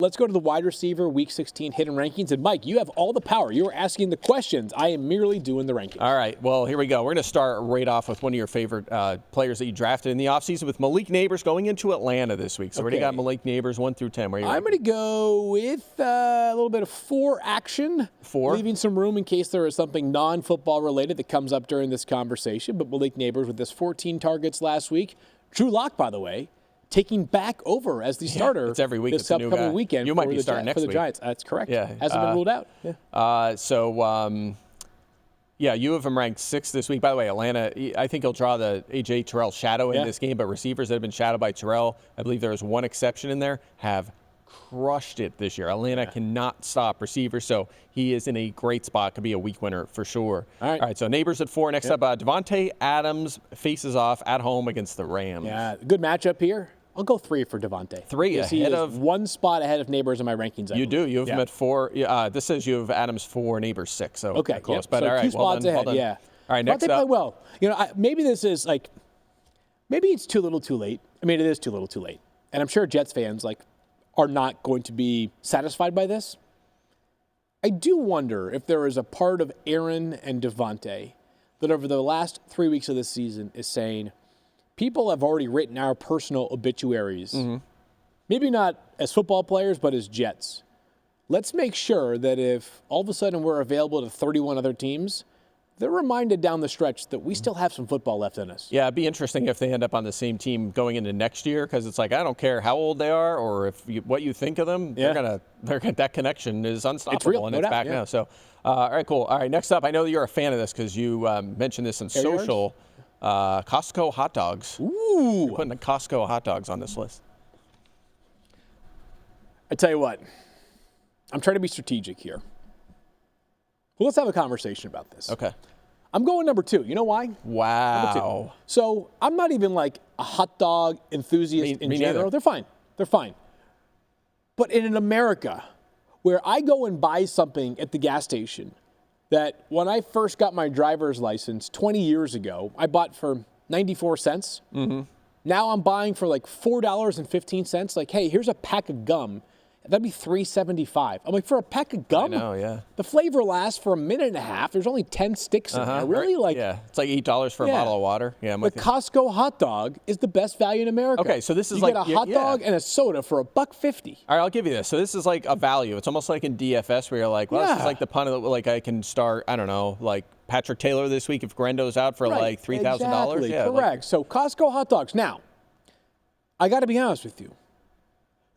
Let's go to the wide receiver Week 16 hidden rankings. And Mike, you have all the power. You are asking the questions. I am merely doing the rankings. All right. Well, here we go. We're going to start right off with one of your favorite players that you drafted in the offseason with Malik Neighbors going into Atlanta this week. So we already got Malik Neighbors 1 through 10. Where are you? I'm going to go with a little bit of 4 action. 4? Leaving some room in case there is something non-football related that comes up during this conversation. But Malik Neighbors with his 14 targets last week. Drew Lock, by the way, taking back over as the starter it's every week. this it's a new upcoming guy. weekend. You might be starting next for the week. Giants. That's correct. Yeah. Hasn't been ruled out. Yeah. You have him ranked 6th this week. By the way, Atlanta, I think he'll draw the A.J. Terrell shadow in this game, but receivers that have been shadowed by Terrell, I believe there is one exception in there, have crushed it this year. Atlanta cannot stop receivers, so he is in a great spot. Could be a week winner for sure. All right, so Neighbors at 4. Next up, Devontae Adams faces off at home against the Rams. Yeah, good matchup here. I'll go 3 for Devontae. 3 ahead of 1 spot ahead of Neighbors in my rankings. You do. You have him at 4. This says you have Adams 4, Neighbors 6. So okay, close. Yep. But so all right, 2 spots ahead. All right, next up. up. Play well. You know, maybe this is like, maybe it's too little, too late. I mean, it is too little, too late. And I'm sure Jets fans are not going to be satisfied by this. I do wonder if there is a part of Aaron and Devontae that over the last 3 weeks of this season is saying, people have already written our personal obituaries. Maybe not as football players, but as Jets. Let's make sure that if all of a sudden we're available to 31 other teams, they're reminded down the stretch that we still have some football left in us. Yeah, it'd be interesting if they end up on the same team going into next year, because it's like, I don't care how old they are or what you think of them, they're gonna that connection is unstoppable. It's real, and no it's doubt, back now. So, all right, cool. All right, next up, I know that you're a fan of this because you mentioned this in social. Costco hot dogs. Ooh, you're putting the Costco hot dogs on this list. I tell you what, I'm trying to be strategic here. Well, let's have a conversation about this. Okay. I'm going number 2. You know why? Wow. So I'm not even like a hot dog enthusiast in general. Neither. They're fine. They're fine. But in America, where I go and buy something at the gas station that when I first got my driver's license 20 years ago, I bought for 94 cents. Now I'm buying for like $4.15. Like, hey, here's a pack of gum. That'd be $3.75. I'm like, for a pack of gum? I know, yeah. The flavor lasts for a minute and a half. There's only 10 sticks in there. Really? It's like $8 for a bottle of water. Yeah, the Costco hot dog is the best value in America. Okay, so this is you get a hot dog and a soda for $1.50. All right, I'll give you this. So this is like a value. It's almost like in DFS where you're like, well, this is like the pun of like I can start, I don't know, like Patrick Taylor this week if Grendo's out for like $3,000. Exactly, yeah, correct. So Costco hot dogs. Now, I got to be honest with you.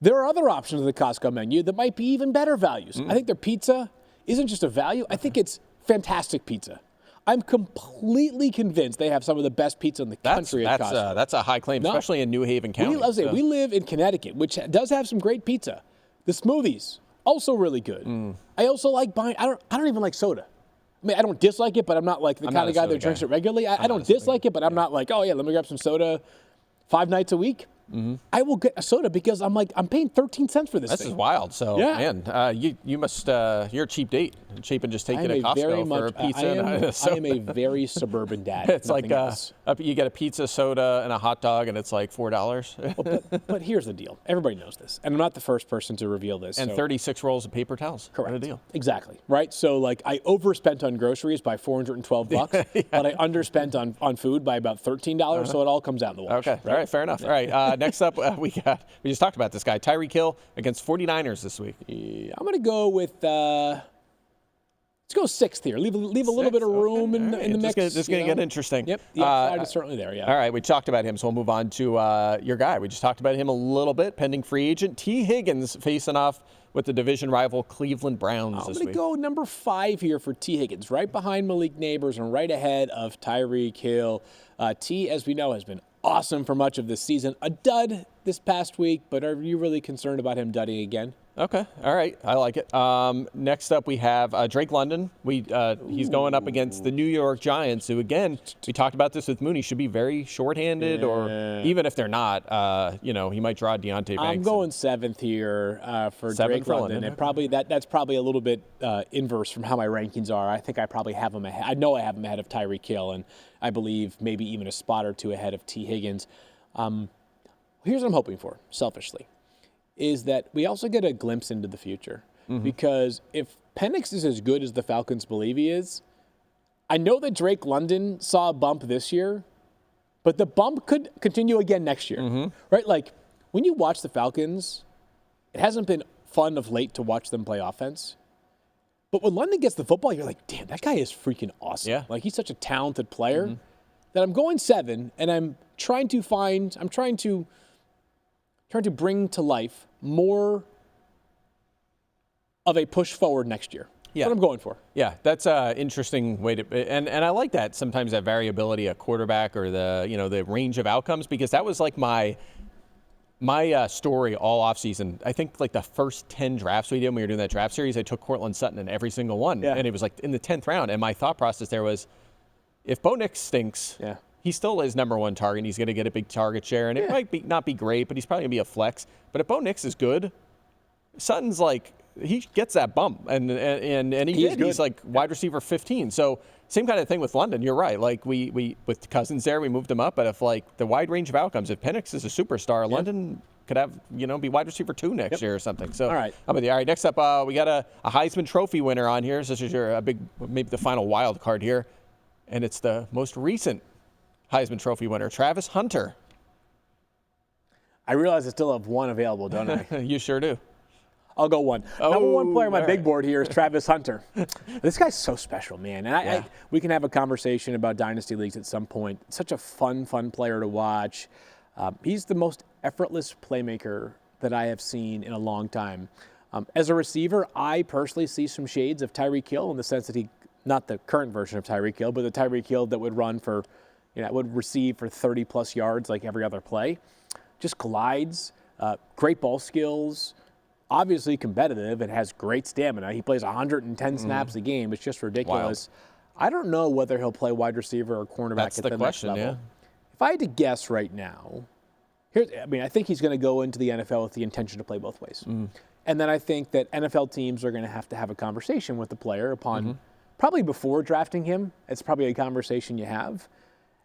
There are other options on the Costco menu that might be even better values. I think their pizza isn't just a value. I think it's fantastic pizza. I'm completely convinced they have some of the best pizza in the country at Costco. That's a high claim, especially in New Haven County. We live in Connecticut, which does have some great pizza. The smoothies, also really good. I also like buying, I don't even like soda. I mean, I don't dislike it, but I'm not like the kind of guy that drinks it regularly. I don't dislike it, but I'm not like, oh yeah, let me grab some soda 5 nights a week. I will get a soda because I'm paying 13 cents for this thing. This is wild. So, man, you must, you're a cheap date. Cheap and just take it to Costco for a pizza and a soda. I am a very suburban dad. It's like you get a pizza, soda, and a hot dog, and it's like $4. But here's the deal. Everybody knows this. And I'm not the first person to reveal this. And 36 rolls of paper towels. Correct. What a deal. Exactly. Right? So, like, I overspent on groceries by $412, but I underspent on food by about $13, so it all comes out in the wash. Okay. Right? All right, fair enough. All right, next up, we just talked about this guy, Tyreek Hill against 49ers this week. Yeah, I'm going to go with, let's go 6th here. Leave a little bit of room in the mix. This is going to get interesting. Yep, the upside is certainly there, yeah. All right, we talked about him, so we'll move on to your guy. We just talked about him a little bit, pending free agent. T. Higgins facing off with the division rival Cleveland Browns this week. I'm going to go number 5 here for T. Higgins, right behind Malik Neighbors and right ahead of Tyreek Hill. T, as we know, has been awesome for much of this season. A dud this past week, but are you really concerned about him dudding again? Okay. All right. I like it. Next up, we have Drake London. He's going up against the New York Giants, who, again, we talked about this with Mooney, should be very shorthanded, or even if they're not, he might draw Deontay Banks. I'm going 7th here for Drake London. And that's probably a little bit inverse from how my rankings are. I think I probably have him ahead. I know I have him ahead of Tyreek Hill, and I believe maybe even a spot or two ahead of T. Higgins. Here's what I'm hoping for, selfishly. is that we also get a glimpse into the future. Because if Penix is as good as the Falcons believe he is, I know that Drake London saw a bump this year, but the bump could continue again next year, right? Like, when you watch the Falcons, it hasn't been fun of late to watch them play offense. But when London gets the football, you're like, damn, that guy is freaking awesome. Yeah. Like, he's such a talented player that I'm going 7, and I'm trying to bring to life more of a push forward next year. Yeah. That's what I'm going for. Yeah, that's an interesting way to, and I like that sometimes that variability at quarterback or the range of outcomes, because that was like my story all offseason. I think like the first 10 drafts we did when we were doing that draft series, I took Cortland Sutton in every single one, and it was like in the 10th round. And my thought process there was, if Bo Nix stinks, he still is number 1 target, and he's going to get a big target share, and it might not be great, but he's probably going to be a flex. But if Bo Nix is good, Sutton's like, he gets that bump, and he did. He's like wide receiver 15. So same kind of thing with London. You're right. Like we with Cousins there, we moved him up. But if like the wide range of outcomes, if Penix is a superstar, London could have be wide receiver 2 next year or something. So all right. I'm with you. All right. Next up, we got a Heisman Trophy winner on here. So this is maybe the final wild card here, and it's the most recent Heisman Trophy winner, Travis Hunter. I realize I still have one available, don't I? You sure do. I'll go 1. Number 1 player on my big board here is Travis Hunter. This guy's so special, man. And we can have a conversation about dynasty leagues at some point. Such a fun player to watch. He's the most effortless playmaker that I have seen in a long time. As a receiver, I personally see some shades of Tyreek Hill in the sense that not the current version of Tyreek Hill, but the Tyreek Hill that would run for, would receive for 30-plus yards like every other play. Just glides, great ball skills, obviously competitive and has great stamina. He plays 110 snaps a game. It's just ridiculous. Wild. I don't know whether he'll play wide receiver or cornerback at the next level. Yeah. If I had to guess right now, I think he's going to go into the NFL with the intention to play both ways. And then I think that NFL teams are going to have a conversation with the player upon probably before drafting him. It's probably a conversation you have.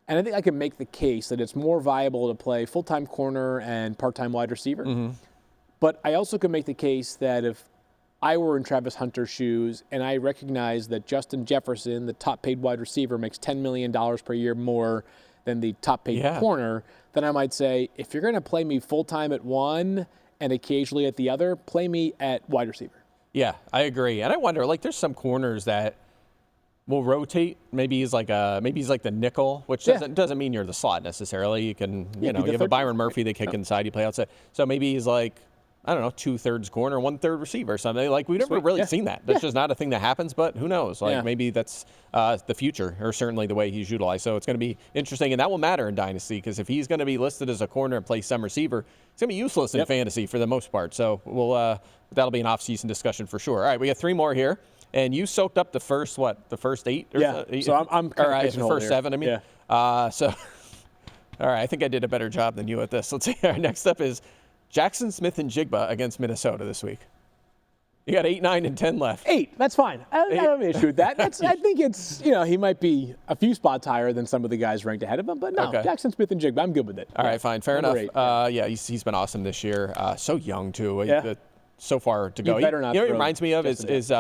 And I think I can make the case that it's more viable to play full-time corner and part-time wide receiver. But I also can make the case that if I were in Travis Hunter's shoes and I recognize that Justin Jefferson, the top-paid wide receiver, makes $10 million per year more than the top-paid corner, then I might say, if you're going to play me full-time at one and occasionally at the other, play me at wide receiver. Yeah, I agree. And I wonder, like, there's some corners that will rotate. Maybe he's like the nickel, which doesn't mean you're the slot necessarily. You can, you have a Byron Murphy, they kick inside, you play outside. So maybe he's like, I don't know, 2/3 corner, 1/3 receiver or something. Like, we've never really seen that. That's just not a thing that happens, but who knows? Like, maybe that's the future, or certainly the way he's utilized. So it's going to be interesting, and that will matter in Dynasty, because if he's going to be listed as a corner and play some receiver, it's going to be useless in fantasy for the most part. So that'll be an off-season discussion for sure. All right, we got 3 more here, and you soaked up the first 8? Or so I'm kind of the first 7, I mean. All right, I think I did a better job than you at this. Let's see. Our next up is Jackson Smith and Jigba against Minnesota this week. You got 8, 9, and 10 left. 8, that's fine. I don't have an issue with that. I think it's, he might be a few spots higher than some of the guys ranked ahead of him, but no, Jackson Smith and Jigba, I'm good with it. All right, fine, fair enough. 8, he's been awesome this year. So young, too. So far to go. You better not. What it reminds me of is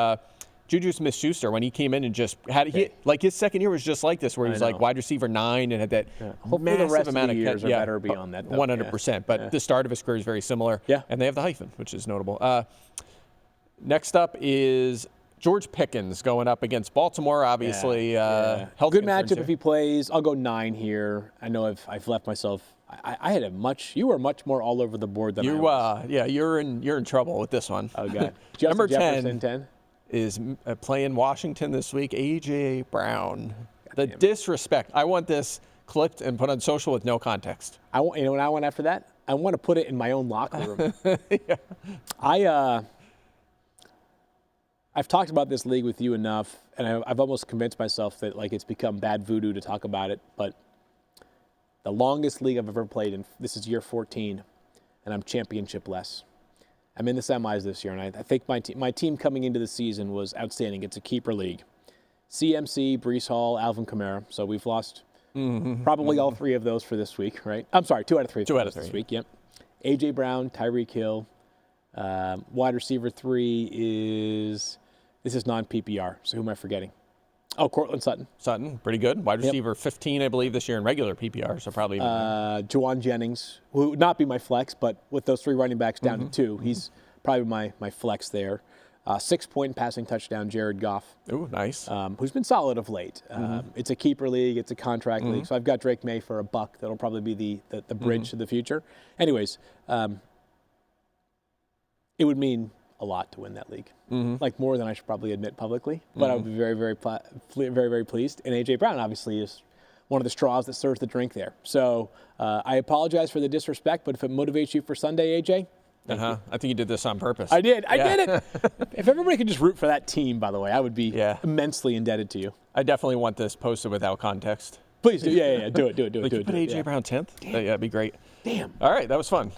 Juju Smith-Schuster, when he came in and just had his second year was just like this, where he was like wide receiver 9 and had that massive the rest amount of the years are better beyond that. 100%. But the start of his career is very similar. Yeah. And they have the hyphen, which is notable. Next up is George Pickens going up against Baltimore, obviously. Good matchup if he plays. I'll go 9 here. I know I've left myself. I had you were much more all over the board than I was. You're in trouble with this one. Oh, God. Number Jefferson, 10. Is playing Washington this week, A.J. Brown. The disrespect. I want this clipped and put on social with no context. What I want after that? I want to put it in my own locker room. I've talked about this league with you enough, and I've almost convinced myself that it's become bad voodoo to talk about it, but the longest league I've ever played in, this is year 14, and I'm championship-less. I'm in the semis this year, and I think my team coming into the season was outstanding. It's a keeper league. CMC, Breece Hall, Alvin Kamara. So we've lost probably all 3 of those for this week, right? I'm sorry, 2 out of 3. 2 out of 3 this week. Yep. A.J. Brown, Tyreek Hill, Wide receiver 3 is, this is non-PPR, so who am I forgetting? Oh, Cortland Sutton. Sutton, pretty good. Wide receiver 15, I believe, this year in regular PPR, so probably even Juwan Jennings, who would not be my flex, but with those 3 running backs down to 2, he's probably my flex there. 6-point passing touchdown, Jared Goff. Ooh, nice. Who's been solid of late. It's a keeper league. It's a contract league. So I've got Drake May for $1. That'll probably be the bridge to the future. Anyways, it would mean a lot to win that league. Like more than I should probably admit publicly. But I would be very, very pleased. And A.J. Brown obviously is one of the straws that stirs the drink there. So I apologize for the disrespect, but if it motivates you for Sunday, A.J., I think you did this on purpose. I did it. If everybody could just root for that team, by the way, I would be immensely indebted to you. I definitely want this posted without context. Please do. Yeah. Do it. Put A.J. Brown 10th? Yeah, it'd be great. Damn. All right, that was fun.